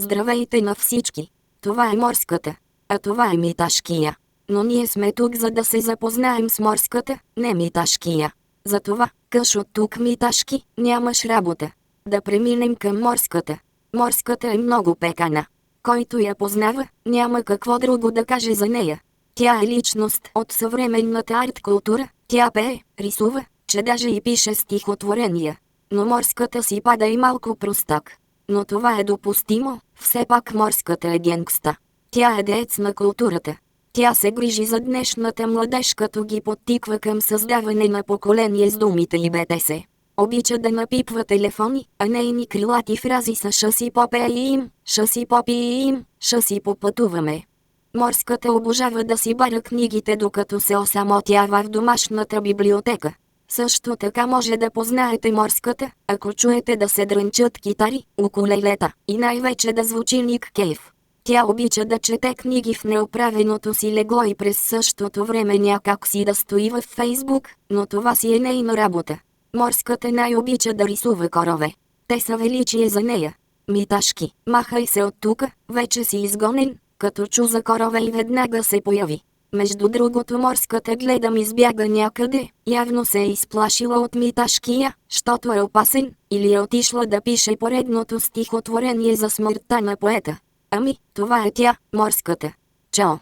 Здравейте на всички! Това е морската, а това е Миташкия. Но ние сме тук, за да се запознаем с морската, не Миташкия. Затова, къш от тук, Миташки, нямаш работа. Да преминем към морската. Морската е много пекана. Който я познава, няма какво друго да каже за нея. Тя е личност от съвременната арт-култура, тя пее, рисува, че даже и пише стихотворения. Но морската си пада и малко простак. Но това е допустимо, все пак морската е генгста. Тя е деец на културата. Тя се грижи за днешната младеж, като ги подтиква към създаване на поколение с думите и БТС. Обича да напипва телефони, а нейни крилати фрази са "ша си попеем, ша си попием, ша си попътуваме". Морската обожава да си бара книгите, докато се осамотява в домашната библиотека. Също така може да познаете морската, ако чуете да се дрънчат китари, укулелета и най-вече да звучи Ник Кейв. Тя обича да чете книги в неоправеното си легло и през същото време някак си да стои във Фейсбук, но това си е нейна работа. Морската най-обича да рисува корове. Те са величие за нея. Миташки, махай се от тука, вече си изгонен, като чу за корове и веднага се появи. Между другото, морската гледам избяга някъде, явно се е изплашила от Миташкия, щото е опасен, или е отишла да пише поредното стихотворение за смъртта на поета. Ами, това е тя, морската. Чао!